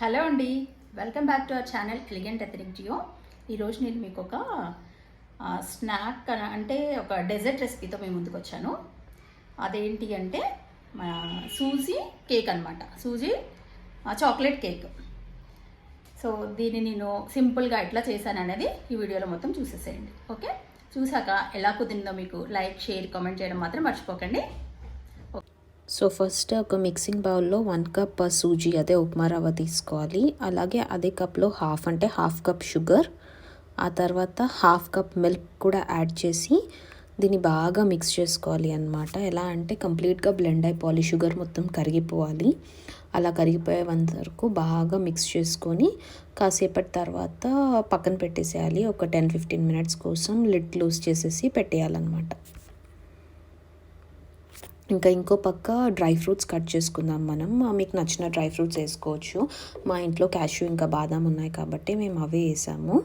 Hello అండి, welcome back to our channel క్లిగెంట్ ethnic జియో. ఈరోజు నేను మీకు ఒక స్నాక్ అంటే ఒక డెజర్ట్ రెసిపీతో మేము ముందుకు వచ్చాను. అదేంటి అంటే మన సూజీ కేక్ అనమాట. Suji chocolate cake. సో దీన్ని నేను సింపుల్గా ఎట్లా చేశాను అనేది ఈ వీడియోలో మొత్తం చూసేసేయండి. ఓకే, చూసాక ఎలా కుదిరిందో మీకు లైక్, షేర్, కామెంట్ చేయడం మాత్రం మర్చిపోకండి. సో ఫస్ట్ ఒక మిక్సింగ్ బౌల్లో 1 కప్ సూజీ, అదే ఉప్మా రవ్వ తీసుకోవాలి. అలాగే అదే కప్లో హాఫ్ కప్ షుగర్, ఆ తర్వాత హాఫ్ కప్ మిల్క్ కూడా యాడ్ చేసి దీన్ని బాగా మిక్స్ చేసుకోవాలి అన్నమాట. ఎలా అంటే కంప్లీట్గా బ్లెండ్ అయిపోవాలి, షుగర్ మొత్తం కరిగిపోవాలి. అలా కరిగిపోయే వరకు బాగా మిక్స్ చేసుకొని కాసేపటి తర్వాత పక్కన పెట్టేసేయాలి. ఒక 10-15 మినిట్స్ కోసం లిడ్ లూజ్ చేసేసి పెట్టేయాలన్నమాట. ఇంకా ఇంకో పక్క డ్రై ఫ్రూట్స్ కట్ చేసుకుందాం మనం. మీకు నచ్చిన డ్రై ఫ్రూట్స్ వేసుకోవచ్చు. మా ఇంట్లో క్యాష్యూ ఇంకా బాదాం ఉన్నాయి కాబట్టి మేము అవే వేసాము.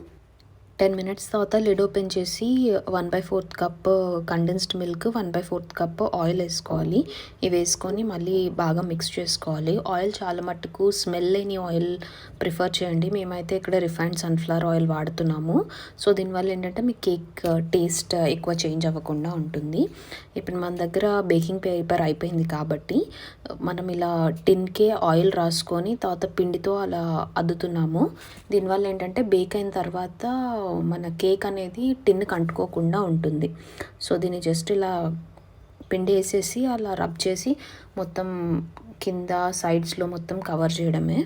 10 మినిట్స్ తర్వాత లిడ్ ఓపెన్ చేసి 1/4 cup condensed milk, 1/4 cup oil వేసుకోవాలి. ఇవి వేసుకొని మళ్ళీ బాగా మిక్స్ చేసుకోవాలి. ఆయిల్ చాలా మట్టుకు స్మెల్ లేని ఆయిల్ ప్రిఫర్ చేయండి. మేమైతే ఇక్కడ రిఫైన్డ్ సన్ఫ్లవర్ ఆయిల్ వాడుతున్నాము. సో దీనివల్ల ఏంటంటే మీ కేక్ టేస్ట్ ఎక్కువ చేంజ్ అవ్వకుండా ఉంటుంది. ఇప్పుడు మన దగ్గర బేకింగ్ పేపర్ అయిపోయింది కాబట్టి మనం ఇలా టిన్కే ఆయిల్ రాసుకొని తర్వాత పిండితో అలా అద్దుతున్నాము. దీనివల్ల ఏంటంటే బేక్ అయిన తర్వాత మన కేక్ అనేది టిన్కి అంటుకోకుండా ఉంటుంది. సో దీన్ని జస్ట్ ఇలా పిండి వేసేసి అలా రబ్ చేసి మొత్తం కింద సైడ్స్లో మొత్తం కవర్ చేయడమే.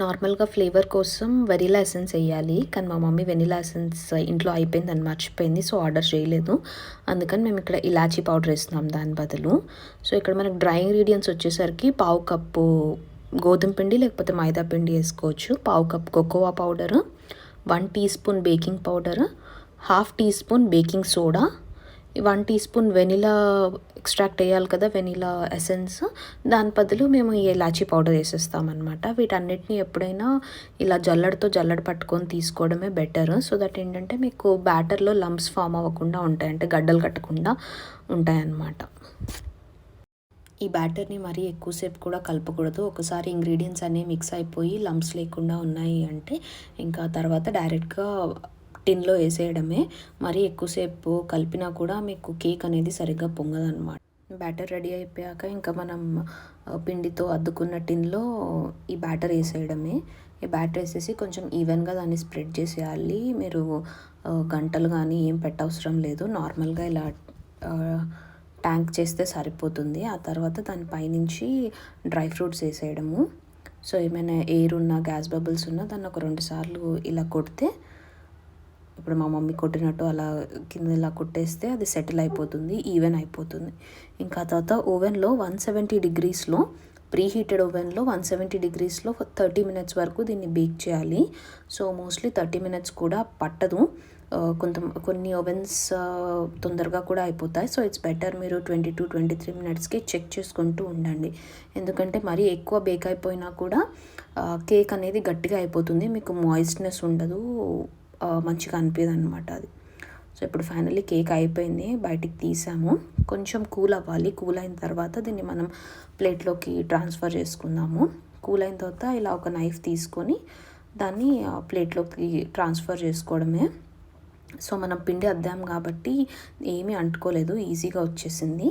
నార్మల్గా ఫ్లేవర్ కోసం వెనిలా ఎసెన్స్ వేయాలి, కానీ మా మమ్మీ వెనిలా ఎసెన్స్ ఇంట్లో అయిపోయిందని మర్చిపోయింది, సో ఆర్డర్ చేయలేదు. అందుకని మేము ఇక్కడ ఇలాచీ పౌడర్ వేస్తున్నాం దాని బదులు. సో ఇక్కడ మనకు డ్రై ఇంగ్రీడియంట్స్ వచ్చేసరికి 1/2 కప్పు గోధుమ పిండి లేకపోతే మైదా పిండి వేసుకోవచ్చు, 1/2 cup cocoa powder, 1 teaspoon baking powder, 1/2 teaspoon baking soda, 1 teaspoon vanilla extract వేయాలి కదా, వెనిలా ఎసెన్స్, దాని బదులు మేము ఈ ఇలాచీ పౌడర్ వేసేస్తామన్నమాట. వీటన్నిటిని ఎప్పుడైనా ఇలా జల్లెడ పట్టుకొని తీసుకోవడమే బెటర్. సో దట్ ఏంటంటే మీకు బ్యాటర్లో లంప్స్ ఫామ్ అవ్వకుండా ఉంటాయి, అంటే గడ్డలు కట్టకుండా ఉంటాయన్నమాట. ఈ బ్యాటర్ని మరీ ఎక్కువసేపు కూడా కలపకూడదు. ఒకసారి ఇంగ్రీడియంట్స్ అన్నీ మిక్స్ అయిపోయి లంప్స్ లేకుండా ఉన్నాయి అంటే ఇంకా తర్వాత డైరెక్ట్గా టిన్లో వేసేయడమే. మరీ ఎక్కువసేపు కలిపినా కూడా మీకు కేక్ అనేది సరిగ్గా పొంగదన్నమాట. బ్యాటర్ రెడీ అయిపోయాక ఇంకా మనం పిండితో అద్దుకున్న టిన్లో ఈ బ్యాటర్ వేసేయడమే. ఈ బ్యాటర్ వేసేసి కొంచెం ఈవెన్గా దాన్ని స్ప్రెడ్ చేసేయాలి. మీరు గంటలు కానీ ఏం పెట్టవసరం లేదు, నార్మల్గా ఇలా ట్యాంక్ చేస్తే సరిపోతుంది. ఆ తర్వాత దానిపైనుంచి డ్రై ఫ్రూట్స్ వేసేయడము. సో ఏమైనా ఎయిర్ ఉన్నా, గ్యాస్ బబుల్స్ ఉన్నా దాన్ని ఒక 2 సార్లు ఇలా కొడితే, ఇప్పుడు మా మమ్మీ కొట్టినట్టు అలా కింద ఇలా కొట్టేస్తే అది సెటిల్ అయిపోతుంది, ఈవెన్ అయిపోతుంది. ఇంకా తర్వాత ఓవెన్లో 170 డిగ్రీస్లో, ప్రీ హీటెడ్ ఓవెన్లో 170 డిగ్రీస్లో 30 మినిట్స్ వరకు దీన్ని బేక్ చేయాలి. సో మోస్ట్లీ 30 మినిట్స్ కూడా పట్టదు, కొన్ని ఓవెన్స్ తొందరగా కూడా అయిపోతాయి. సో ఇట్స్ బెటర్ మీరు 22-23 మినిట్స్కి చెక్ చేసుకుంటూ ఉండండి. ఎందుకంటే మరీ ఎక్కువ బేక్ అయిపోయినా కూడా కేక్ అనేది గట్టిగా అయిపోతుంది, మీకు మాయిస్ట్నెస్ ఉండదు, మంచిగా అనిపించదు అనమాట అది. సో ఇప్పుడు ఫైనల్లీ కేక్ అయిపోయింది, బయటికి తీసాము. కొంచెం కూల్ అవ్వాలి. కూల్ అయిన తర్వాత దీన్ని మనం ప్లేట్లోకి ట్రాన్స్ఫర్ చేసుకుందాము. కూల్ అయిన తర్వాత ఇలా ఒక నైఫ్ తీసుకొని దాన్ని ప్లేట్లోకి ట్రాన్స్ఫర్ చేసుకోవడమే. సో మనం పిండి అద్దాం కాబట్టి ఏమీ అంటుకోలేదు, ఈజీగా వచ్చేసింది.